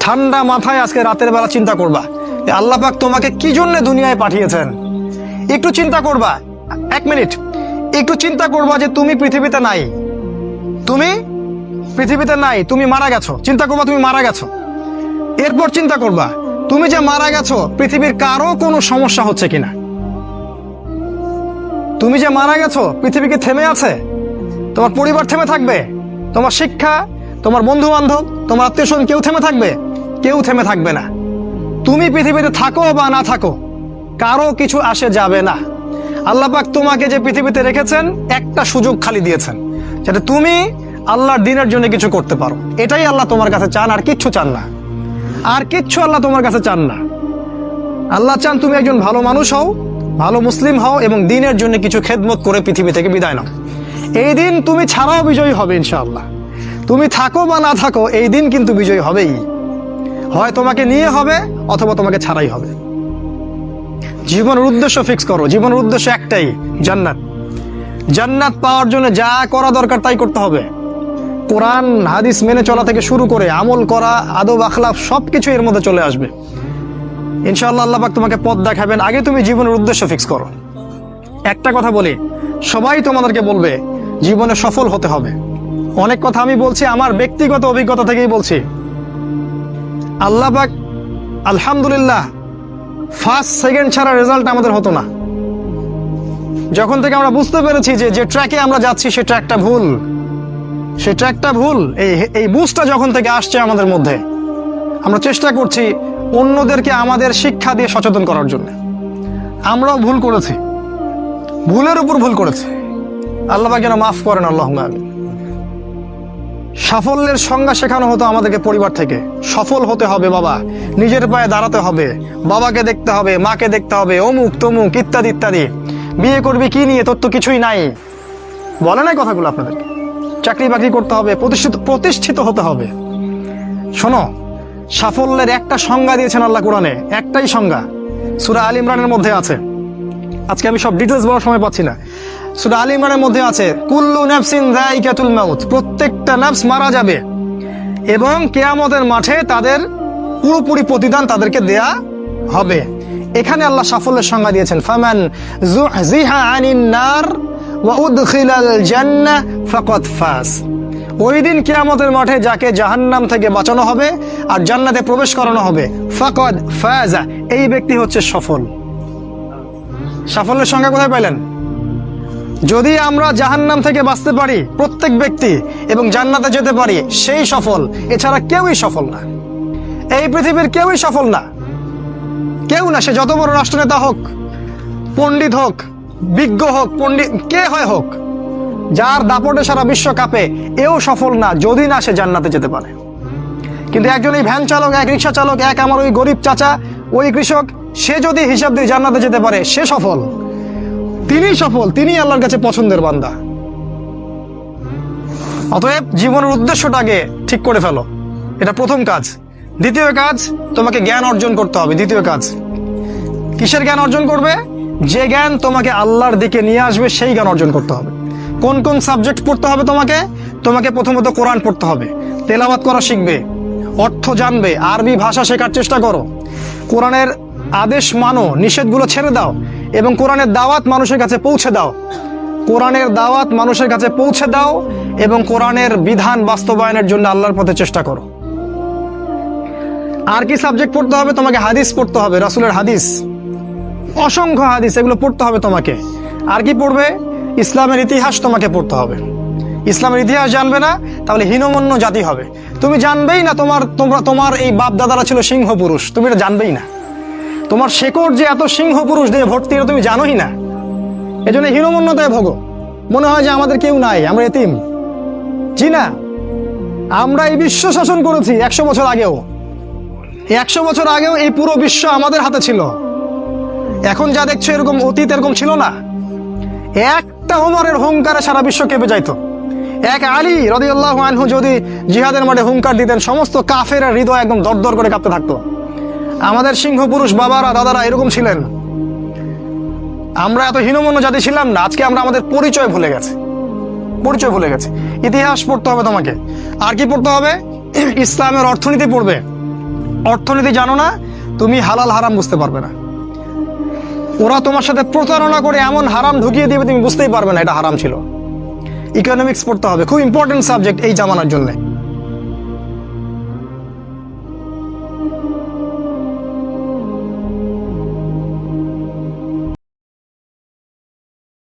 ঠান্ডা মাথায় আজকে রাতের বেলা চিন্তা করবা যে আল্লাহ পাক তোমাকে কি জন্য দুনিয়ায় পাঠিয়েছেন। একটু চিন্তা করবা, 1 মিনিট একটু চিন্তা করবা যে তুমি পৃথিবীতে নাই, তুমি পৃথিবীতে নাই, তুমি মারা গেছো। চিন্তা করবা তুমি মারা গেছো। এরপর চিন্তা করবা তুমি যে মারা গেছো পৃথিবীর কারো কোনো সমস্যা হচ্ছে কিনা। তুমি যে মারা গেছো পৃথিবীকে থেমে আছে? তোমার পরিবার থেমে থাকবে? তোমার শিক্ষা, তোমার বন্ধু বান্ধব, তোমার আত্মীয় স্বজন কেউ থেমে থাকবে? কেউ থেমে থাকবে না। তুমি পৃথিবীতে থাকো বা না থাকো কারো কিছু আসে যাবে না। আল্লাহ পাক তোমাকে যে পৃথিবীতে রেখেছেন একটা সুযোগ খালি দিয়েছেন, যাতে তুমি আল্লাহর দ্বীনের জন্য কিছু করতে পারো। এটাই আল্লাহ তোমার কাছে চান, আর কিচ্ছু চান না। আর কিচ্ছু আল্লাহ তোমার কাছে চান না। আল্লাহ চান তুমি একজন ভালো মানুষ হও, ভালো মুসলিম হও এবং দ্বীনের জন্য কিছু খেদমত করে পৃথিবী থেকে বিদায় নাও। এই দিন তুমি ছাড়াও বিজয়ী হবে ইনশাআল্লাহ। তুমি থাকো বা না থাকো এই দিন কিন্তু বিজয়ী হবেই। হয় তোমাকে নিয়ে হবে অথবা তোমাকে ছাড়াই হবে। জীবনের উদ্দেশ্য ফিক্স করো। জীবনের উদ্দেশ্য একটাই, জান্নাত। জান্নাত পাওয়ার জন্য যা করা দরকার তাই করতে হবে। কোরআন হাদিস মেনে চলা থেকে শুরু করে আমল করা, আদব আখলাক সবকিছু এর মধ্যে চলে আসবে ইনশাআল্লাহ। আল্লাহ পাক তোমাকে পথ দেখাবেন। আগে তুমি জীবনের উদ্দেশ্য ফিক্স করো। একটা কথা বলি, সবাই তোমাদেরকে বলবে জীবনে সফল হতে হবে। অনেক কথা আমি বলছি আমার ব্যক্তিগত অভিজ্ঞতা থেকেই বলছি। আল্লাহ পাক আলহামদুলিল্লাহ ফার্স্ট সেকেন্ড ছাড়া রেজাল্ট আমাদের হতো না। যখন থেকে আমরা বুঝতে পেরেছি যে ট্র্যাকে আমরা যাচ্ছি সে ট্র্যাকটা ভুল, সে ট্র্যাকটা ভুল, এই বুঝটা যখন থেকে আসছে আমাদের মধ্যে, আমরা চেষ্টা করছি অন্যদেরকে আমাদের শিক্ষা দিয়ে সচেতন করার জন্য। আমরাও ভুল করেছি, ভুলের উপর ভুল করেছি। আল্লাহ পাক যেন মাফ করেন, আল্লাহুম্মা আমিন। সাফল্যের সংজ্ঞা শেখানো হতো আমাদেরকে পরিবার থেকে। সফল হতে হবে বাবা, নিজের পায়ে দাঁড়াতে হবে, বাবাকে দেখতে হবে, মাকে দেখতে হবে, অমুক তমুক ইত্যাদি ইত্যাদি। বিয়ে করবি কি নিয়ে, তোর তো কিছুই নাই। বলে নাই কথাগুলো আপনাদেরকে? চাকরি বাকরি করতে হবে, প্রতিষ্ঠিত হতে হবে। শোনো, সাফল্যের একটা সংজ্ঞা দিয়েছেন আল্লাহ কোরআনে, একটাই সংজ্ঞা, সূরা আল ইমরানের মধ্যে আছে। আজকে আমি সব ডিটেলস বলার সময় পাচ্ছি না। সূরা আল ইমরানের মধ্যে আছে কুল্লু নাফসিন যায়িকাতুল মাউত, প্রত্যেকটা নফস মারা যাবে এবং কিয়ামতের মাঠে তাদের পুরোপুরি প্রতিদান তাদেরকে দেয়া হবে। এখানে আল্লাহ সাফল্যের সংজ্ঞা দিয়েছেন, ফামান যুহজিহা আনিন নার ওয়া উদখিলাল জান্নাহ ফাকাদ ফাজ। ওই দিন কিয়ামতের মাঠে যাকে জাহান্নাম থেকে বাঁচানো হবে আর জান্নাতে প্রবেশ করানো হবে, ফাকাদ ফাজা, এই ব্যক্তি হচ্ছে সফল। সাফল্যের সংজ্ঞা কোথায় পাইলেন? যদি আমরা জাহান্নাম থেকে বাঁচতে পারি প্রত্যেক ব্যক্তি এবং জান্নাতে যেতে পারি, সেই সফল। এছাড়া কেউই সফল না। এই পৃথিবীর কেউই সফল না, কেউ না। সে যত বড় রাষ্ট্রনেতা হোক, পণ্ডিত হোক, বিজ্ঞ হোক, পণ্ডিত কে হয় হোক, যার দাপটে সারা বিশ্ব কাঁপে, এও সফল না যদি না সে জান্নাতে যেতে পারে। কিন্তু একজন এই ভ্যান চালক, এক রিক্সা চালক, এক আমার ওই গরিব চাচা, ওই কৃষক, সে যদি হিসাব দিয়ে জান্নাতে যেতে পারে, সে সফল। তিনি সফল, তিনি আল্লাহর কাছে পছন্দের বান্দা। অতএব জীবনের উদ্দেশ্যটাকে ঠিক করে ফেলো, এটা প্রথম কাজ। দ্বিতীয় কাজ, তোমাকে জ্ঞান অর্জন করতে হবে। দ্বিতীয় কাজ, কিসের জ্ঞান অর্জন করবে? যে জ্ঞান তোমাকে আল্লাহর দিকে নিয়ে আসবে সেই জ্ঞান অর্জন করতে হবে। কোন কোন সাবজেক্ট পড়তে হবে তোমাকে প্রথমত কোরআন পড়তে হবে, তেলাওয়াত করা শিখবে, অর্থ জানবে, আরবি ভাষা শেখার চেষ্টা করো, কোরআনের আদেশ মানো, নিষেধগুলো ছেড়ে দাও এবং কোরআনের দাওয়াত মানুষের কাছে পৌঁছে দাও। কোরআনের দাওয়াত মানুষের কাছে পৌঁছে দাও এবং কোরআনের বিধান বাস্তবায়নের জন্য আল্লাহর পথে চেষ্টা করো। আর কি সাবজেক্ট পড়তে হবে? তোমাকে হাদিস পড়তে হবে, রাসূলের হাদিস, অসংখ্য হাদিস, এগুলো পড়তে হবে তোমাকে। আর কি পড়বে? ইসলামের ইতিহাস তোমাকে পড়তে হবে। ইসলামের ইতিহাস জানবে না তাহলে হীনমন্য জাতি হবে। তুমি জানবেই না তোমার এই বাপ দাদারা ছিল সিংহ পুরুষ, তুমি এটা জানবেই না। তোমার শেকড় যে এত সিংহ পুরুষ দিয়ে ভর্তি, এটা তুমি জানোই না। এজন্য হীনমন্যতায় ভোগো, মনে হয় যে আমাদের কেউ নাই, আমরা এতিম। জি না, আমরা এই বিশ্ব শাসন করেছি 100 বছর আগেও। 100 বছর আগেও এই পুরো বিশ্ব আমাদের হাতে ছিল। এখন যা দেখছো এরকম অতীত এরকম ছিল না। একটা ওমরের হুঙ্কারে সারা বিশ্ব কেঁপে যাইতো। এক আলী রাদিয়াল্লাহু আনহু যদি জিহাদের মাঠে হুঙ্কার দিতেন, সমস্ত কাফের হৃদয় একদম দরদর করে কাঁপতে থাকতো। আমাদের সিংহ পুরুষ বাবারা দাদারা এরকম ছিলেন। আমরা এত হীনমন্য জাতি ছিলাম না। আজকে আমরা আমাদের পরিচয় ভুলে গেছি। ইতিহাস পড়তে হবে তোমাকে। আর কি পড়তে হবে? ইসলামের অর্থনীতি পড়বে, অর্থনীতি জানো না, তুমি হালাল হারাম বুঝতে পারবে না। ওরা তোমার সাথে প্রতারণা করে এমন হারাম ঢুকিয়ে দিবে তুমি বুঝতেই পারবে না এটা হারাম ছিল। ইকোনমিক্স পড়তে হবে, খুব ইম্পর্টেন্ট সাবজেক্ট এই জামানার জন্য।